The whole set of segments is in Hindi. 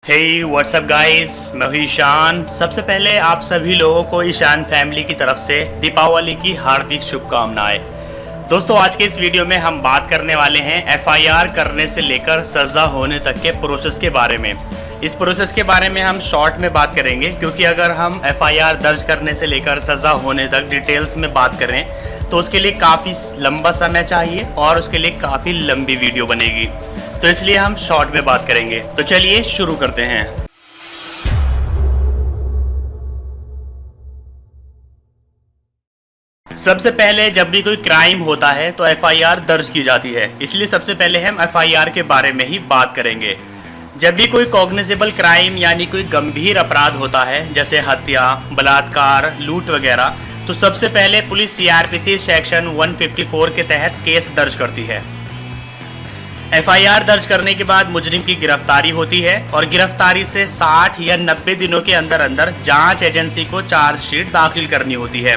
हे व्हाट्सअप गाइस, मैं हूं ईशान। सबसे पहले आप सभी लोगों को ईशान फैमिली की तरफ से दीपावली की हार्दिक शुभकामनाएं। दोस्तों, आज के इस वीडियो में हम बात करने वाले हैं एफआईआर करने से लेकर सज़ा होने तक के प्रोसेस के बारे में। इस प्रोसेस के बारे में हम शॉर्ट में बात करेंगे, क्योंकि अगर हम एफआईआर दर्ज करने से लेकर सज़ा होने तक डिटेल्स में बात करें तो उसके लिए काफ़ी लंबा समय चाहिए और उसके लिए काफ़ी लंबी वीडियो बनेगी, तो इसलिए हम शॉर्ट में बात करेंगे। तो चलिए शुरू करते हैं। सबसे पहले जब भी कोई क्राइम होता है तो एफआईआर दर्ज की जाती है, इसलिए सबसे पहले हम एफआईआर के बारे में ही बात करेंगे। जब भी कोई कॉग्निजेबल क्राइम यानी कोई गंभीर अपराध होता है, जैसे हत्या, बलात्कार, लूट वगैरह, तो सबसे पहले पुलिस सीआरपीसी सेक्शन 154 के तहत केस दर्ज करती है। एफआईआर दर्ज करने के बाद मुजरिम की गिरफ्तारी होती है और गिरफ्तारी से 60 या 90 दिनों के अंदर अंदर जांच एजेंसी को चार्जशीट दाखिल करनी होती है।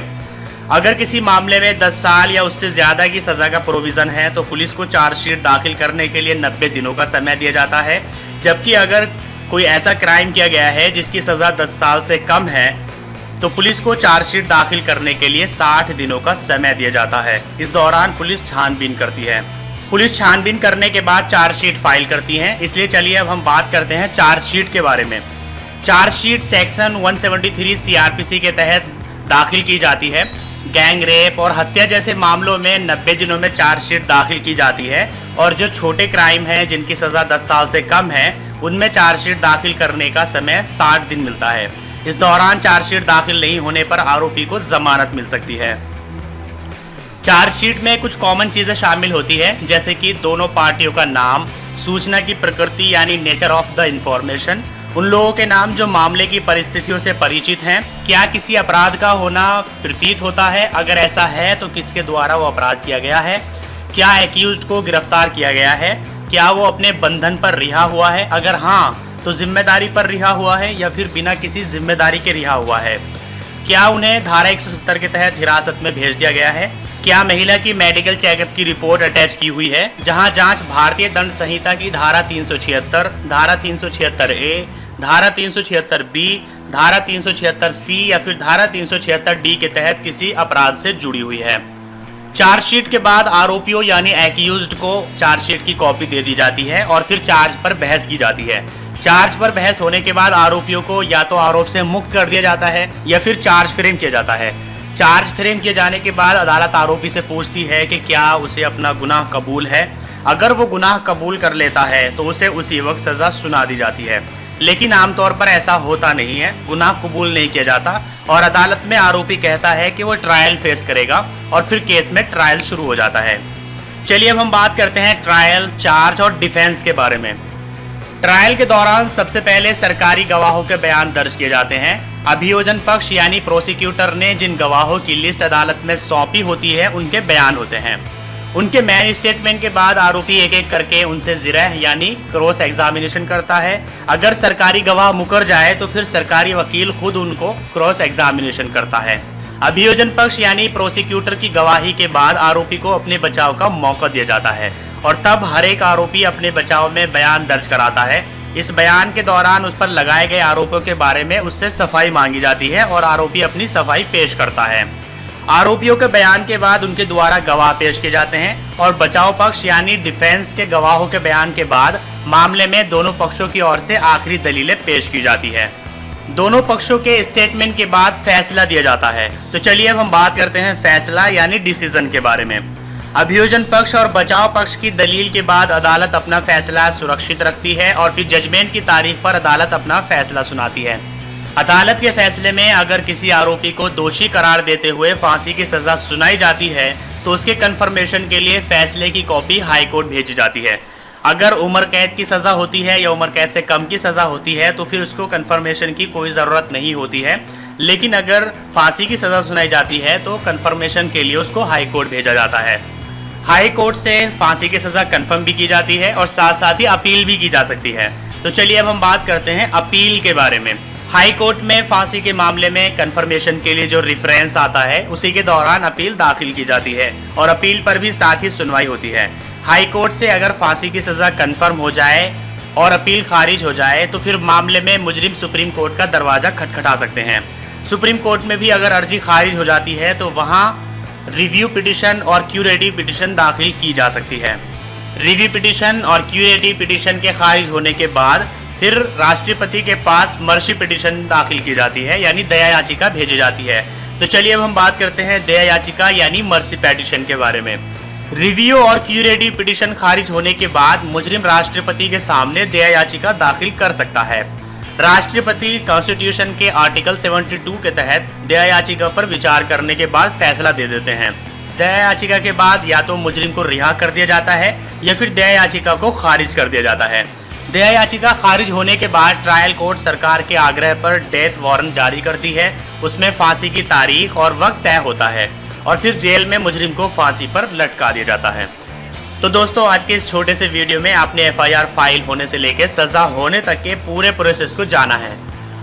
अगर किसी मामले में 10 साल या उससे ज़्यादा की सज़ा का प्रोविज़न है तो पुलिस को चार्जशीट दाखिल करने के लिए 90 दिनों का समय दिया जाता है, जबकि अगर कोई ऐसा क्राइम किया गया है जिसकी सज़ा 10 साल से कम है तो पुलिस को चार्जशीट दाखिल करने के लिए 60 दिनों का समय दिया जाता है। इस दौरान पुलिस छानबीन करती है। पुलिस छानबीन करने के बाद चार्जशीट फाइल करती है। इसलिए चलिए अब हम बात करते हैं चार्जशीट के बारे में। चार्जशीट सेक्शन 173 सीआरपीसी के तहत दाखिल की जाती है। गैंग रेप और हत्या जैसे मामलों में 90 दिनों में चार्जशीट दाखिल की जाती है और जो छोटे क्राइम हैं जिनकी सज़ा 10 साल से कम है उनमें चार्जशीट दाखिल करने का समय 60 दिन मिलता है। इस दौरान चार्जशीट दाखिल नहीं होने पर आरोपी को जमानत मिल सकती है। चार्जशीट में कुछ कॉमन चीज़ें शामिल होती है, जैसे कि दोनों पार्टियों का नाम, सूचना की प्रकृति यानी नेचर ऑफ द इंफॉर्मेशन, उन लोगों के नाम जो मामले की परिस्थितियों से परिचित हैं, क्या किसी अपराध का होना प्रतीत होता है, अगर ऐसा है तो किसके द्वारा वो अपराध किया गया है, क्या एक्यूज्ड को गिरफ्तार किया गया है, क्या वो अपने बंधन पर रिहा हुआ है, अगर हाँ तो जिम्मेदारी पर रिहा हुआ है या फिर बिना किसी जिम्मेदारी के रिहा हुआ है, क्या उन्हें धारा 170 के तहत हिरासत में भेज दिया गया है, क्या महिला की मेडिकल चेकअप की रिपोर्ट अटैच की हुई है, जहां जांच भारतीय दंड संहिता की धारा 376, धारा 376A, धारा 376B, धारा 376C या फिर धारा 376D के तहत किसी अपराध से जुड़ी हुई है। चार्जशीट के बाद आरोपियों यानी एक्यूज्ड को चार्जशीट की कॉपी दे दी जाती है और फिर चार्ज पर बहस की जाती है। चार्ज पर बहस होने के बाद आरोपियों को या तो आरोप से मुक्त कर दिया जाता है या फिर चार्ज फ्रेम किया जाता है। चार्ज फ्रेम किए जाने के बाद अदालत आरोपी से पूछती है कि क्या उसे अपना गुनाह कबूल है। अगर वो गुनाह कबूल कर लेता है तो उसे उसी वक्त सज़ा सुना दी जाती है, लेकिन आमतौर पर ऐसा होता नहीं है, गुनाह कबूल नहीं किया जाता और अदालत में आरोपी कहता है कि वो ट्रायल फेस करेगा और फिर केस में ट्रायल शुरू हो जाता है। चलिए अब हम बात करते हैं ट्रायल, चार्ज और डिफेंस के बारे में। ट्रायल के दौरान सबसे पहले सरकारी गवाहों के बयान दर्ज किए जाते हैं। अभियोजन पक्ष यानी प्रोसिक्यूटर ने जिन गवाहों की लिस्ट अदालत में सौंपी होती है उनके बयान होते हैं। उनके मैन स्टेटमेंट के बाद आरोपी एक एक करके उनसे जिरह यानी क्रॉस एग्जामिनेशन करता है। अगर सरकारी गवाह मुकर जाए तो फिर सरकारी वकील खुद उनको क्रॉस एग्जामिनेशन करता है। अभियोजन पक्ष यानी प्रोसिक्यूटर की गवाही के बाद आरोपी को अपने बचाव का मौका दिया जाता है और तब हर एक आरोपी अपने बचाव में बयान दर्ज कराता है। इस बयान के दौरान उस पर लगाए गए आरोपों के बारे में उससे सफाई मांगी जाती है और आरोपी अपनी सफाई पेश करता है। आरोपियों के बयान के बाद उनके द्वारा गवाह पेश किए जाते हैं और बचाव पक्ष यानी डिफेंस के गवाहों के बयान के बाद मामले में दोनों पक्षों की ओर से आखिरी दलीलें पेश की जाती है। दोनों पक्षों के स्टेटमेंट के बाद फैसला दिया जाता है। तो चलिए अब हम बात करते हैं फैसला यानी डिसीजन के बारे में। अभियोजन पक्ष और बचाव पक्ष की दलील के बाद अदालत अपना फैसला सुरक्षित रखती है और फिर जजमेंट की तारीख पर अदालत अपना फैसला सुनाती है। अदालत के फैसले में अगर किसी आरोपी को दोषी करार देते हुए फांसी की सज़ा सुनाई जाती है तो उसके कन्फर्मेशन के लिए फैसले की कॉपी हाई कोर्ट भेजी जाती है। अगर उम्र कैद की सज़ा होती है या उम्र कैद से कम की सज़ा होती है तो फिर उसको कन्फर्मेशन की कोई ज़रूरत नहीं होती है, लेकिन अगर फांसी की सज़ा सुनाई जाती है तो कन्फर्मेशन के लिए उसको हाई कोर्ट भेजा जाता है। हाई कोर्ट से फांसी की सज़ा कन्फर्म भी की जाती है और साथ साथ ही अपील भी की जा सकती है। तो चलिए अब हम बात करते हैं अपील के बारे में। हाई कोर्ट में फांसी के मामले में कन्फर्मेशन के लिए जो रेफरेंस आता है उसी के दौरान अपील दाखिल की जाती है और अपील पर भी साथ ही सुनवाई होती है। हाई कोर्ट से अगर फांसी की सज़ा कन्फर्म हो जाए और अपील खारिज हो जाए तो फिर मामले में मुजरिम सुप्रीम कोर्ट का दरवाज़ा खटखटा सकते हैं। सुप्रीम कोर्ट में भी अगर अर्जी खारिज हो जाती है तो वहाँ रिव्यू पिटिशन और क्यूरेटिव पिटिशन दाखिल की जा सकती है। रिव्यू पिटिशन और क्यूरेटिव पिटिशन के खारिज होने के बाद फिर राष्ट्रपति के पास मर्सी पिटिशन दाखिल की जाती है, यानी दया याचिका भेजी जाती है। तो चलिए अब हम बात करते हैं दया याचिका यानी मर्सी पिटिशन के बारे में। रिव्यू और क्यूरेटिव पिटिशन खारिज होने के बाद मुजरिम राष्ट्रपति के सामने दया याचिका दाखिल कर सकता है। राष्ट्रपति कॉन्स्टिट्यूशन के आर्टिकल 72 के तहत दया याचिका पर विचार करने के बाद फैसला दे देते हैं। दया याचिका के बाद या तो मुजरिम को रिहा कर दिया जाता है या फिर दया याचिका को खारिज कर दिया जाता है। दया याचिका खारिज होने के बाद ट्रायल कोर्ट सरकार के आग्रह पर डेथ वारंट जारी करती है। उसमें फांसी की तारीख और वक्त तय होता है और फिर जेल में मुजरिम को फांसी पर लटका दिया जाता है। तो दोस्तों, आज के इस छोटे से वीडियो में आपने FIR फाइल होने से लेकर सज़ा होने तक के पूरे प्रोसेस को जाना है।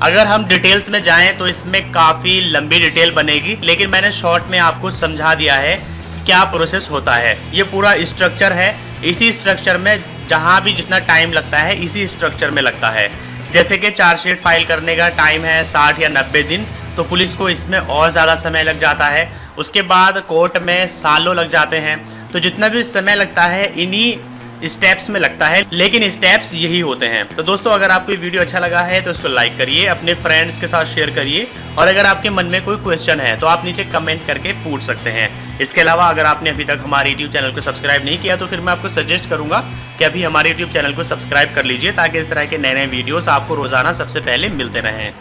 अगर हम डिटेल्स में जाएं तो इसमें काफ़ी लंबी डिटेल बनेगी, लेकिन मैंने शॉर्ट में आपको समझा दिया है कि क्या प्रोसेस होता है। ये पूरा स्ट्रक्चर है, इसी स्ट्रक्चर में जहाँ भी जितना टाइम लगता है इसी स्ट्रक्चर में लगता है। जैसे कि चार्जशीट फाइल करने का टाइम है 60 या 90 दिन, तो पुलिस को इसमें और ज़्यादा समय लग जाता है। उसके बाद कोर्ट में सालों लग जाते हैं। तो जितना भी समय लगता है इन्हीं स्टेप्स में लगता है, लेकिन स्टेप्स यही होते हैं। तो दोस्तों, अगर आपको ये वीडियो अच्छा लगा है तो इसको लाइक करिए, अपने फ्रेंड्स के साथ शेयर करिए, और अगर आपके मन में कोई क्वेश्चन है तो आप नीचे कमेंट करके पूछ सकते हैं। इसके अलावा अगर आपने अभी तक हमारे यूट्यूब चैनल को सब्सक्राइब नहीं किया तो फिर मैं आपको सजेस्ट करूंगा कि अभी हमारे यूट्यूब चैनल को सब्सक्राइब कर लीजिए, ताकि इस तरह के नए नए वीडियोस आपको रोजाना सबसे पहले मिलते रहें।